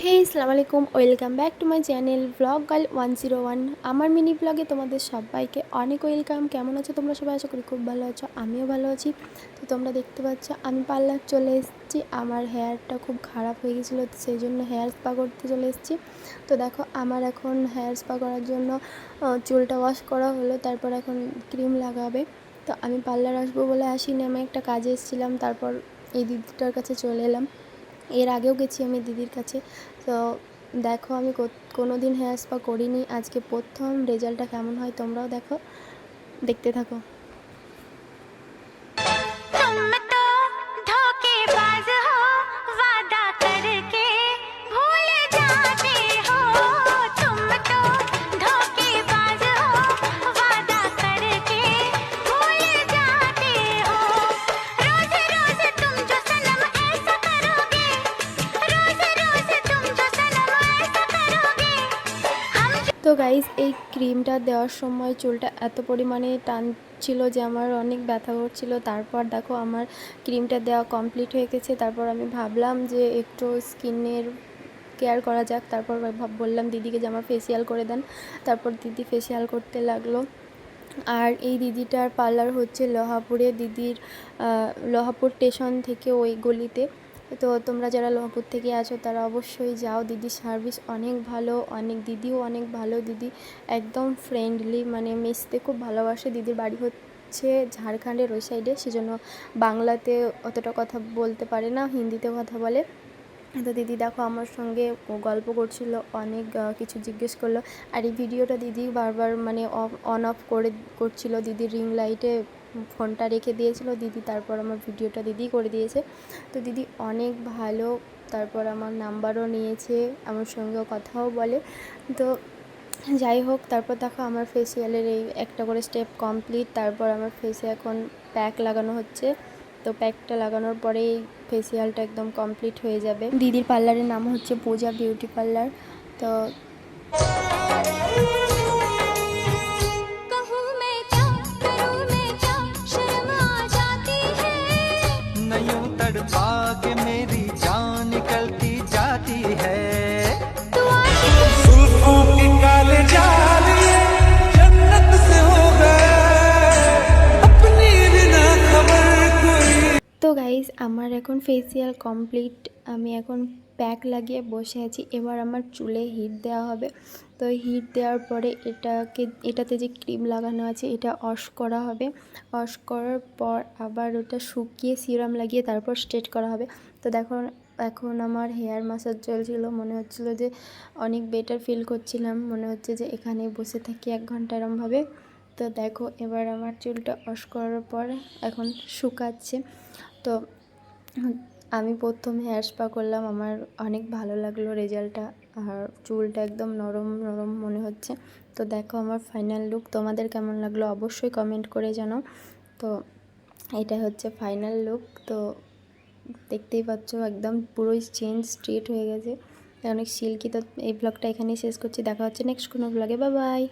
হে আসসালামু আলাইকুম, welcome back to my channel blog girl 101। আমার মিনি ব্লগে তোমাদের সবাইকে অনেক ওয়েলকাম। কেমন আছো তোমরা সবাই? আশা করি খুব ভালো আছো, আমিও ভালো আছি। তো তোমরা দেখতে পাচ্ছ আমি পার্লার চলে এসেছি। আমার হেয়ারটা খুব খারাপ হয়ে গেছিলো, সেই জন্য হেয়ার স্পা করতে চলে এসেছি। তো দেখো আমার এখন হেয়ার স্পা করার জন্য চুলটা ওয়াশ করা হলো, তারপর এখন ক্রিম লাগাবে। তো আমি পার্লার আসবো বলে আসিনি, আমি একটা কাজে এসেছিলাম, তারপর এই দিদিটার কাছে চলে এলাম। এর আগেও গেছি আমি দিদির কাছে। তো দেখো আমি কোনো দিন হেয়ার স্পা করিনি, আজকে প্রথম। রেজাল্টটা কেমন হয় তোমরাও দেখো, দেখতে থাকো। তো গাইস, এই ক্রিমটা দেওয়ার সময় চুলটা এত পরিমাণে টানছিল যে আমার অনেক ব্যথা করছিল। তারপর দেখো আমার ক্রিমটা দেওয়া কমপ্লিট হয়ে গেছে। তারপর আমি ভাবলাম যে একটু স্কিনের কেয়ার করা যাক। তারপর বললাম দিদিকে যে আমার ফেসিয়াল করে দেন। তারপর দিদি ফেসিয়াল করতে লাগলো। আর এই দিদিটার পার্লার হচ্ছে লোহাপুরে। দিদির লোহাপুর স্টেশন থেকে ওই গলিতে। তো তোমরা যারা লোহাপুর থেকে আছো তারা অবশ্যই যাও। দিদির সার্ভিস অনেক ভালো, দিদিও অনেক ভালো। দিদি একদম ফ্রেন্ডলি, মানে মিশতে খুব ভালোবাসে। দিদির বাড়ি হচ্ছে ঝাড়খণ্ডের ওই সাইডে, সেজন্য বাংলাতে অতটা কথা বলতে পারে না, হিন্দিতে কথা বলে। তো দিদি দেখো আমার সঙ্গে গল্প করছিল, অনেক কিছু জিজ্ঞেস করলো। আর এই ভিডিওটা দিদি বারবার মানে অন অফ করছিল। দিদির রিং লাইটে ফোনটা রেখে দিয়েছিল দিদি, তারপর আমার ভিডিওটা দিদি করে দিয়েছে। তো দিদি অনেক ভালো। তারপর আমার নাম্বারও নিয়েছে, আমার সঙ্গেও কথাও বলে। তো যাই হোক, তারপর দেখো আমার ফেসিয়ালের এই একটা করে স্টেপ কমপ্লিট। তারপর আমার ফেসে এখন প্যাক লাগানো হচ্ছে। তো প্যাকটা লাগানোর পরেই ফেসিয়ালটা একদম কমপ্লিট হয়ে যাবে। দিদির পার্লারের নাম হচ্ছে পূজা বিউটি পার্লার। তো मेरी जान निकलती जाती है। তো গাইজ, আমার এখন ফেসিয়াল কমপ্লিট। আমি এখন প্যাক লাগিয়ে বসে আছি। এবার আমার চুলে হিট দেওয়া হবে। তো হিট দেওয়ার পরে এটাতে যে ক্রিম লাগানো আছে এটা ওয়াশ করা হবে। ওয়াশ করার পর আবার ওটা শুকিয়ে সিরাম লাগিয়ে তারপর স্ট্রেট করা হবে। তো দেখো এখন আমার হেয়ার ম্যাসাজ চলছিল, মনে হচ্ছিলো যে অনেক বেটার ফিল করছিলাম, মনে হচ্ছে যে এখানে বসে থাকি 1 ঘন্টা এরমভাবে। তো দেখো এবার আমার চুলটা ওয়াশ করার পর এখন শুকাচ্ছে। তো আমি প্রথম হেয়ার স্পা করলাম, আমার অনেক ভালো লাগলো রেজাল্টটা। আর চুলটা একদম নরম নরম মনে হচ্ছে। তো দেখো আমার ফাইনাল লুক, তোমাদের কেমন লাগলো অবশ্যই কমেন্ট করে জানাও। তো এটা হচ্ছে ফাইনাল লুক। তো দেখতেই পাচ্ছ একদম পুরোই চেঞ্জ, স্ট্রেট হয়ে গেছে, অনেক সিল্কি। তো এই ব্লগটা এখানেই শেষ করছি, দেখা হচ্ছে নেক্সট কোনো ব্লগে। Bye bye.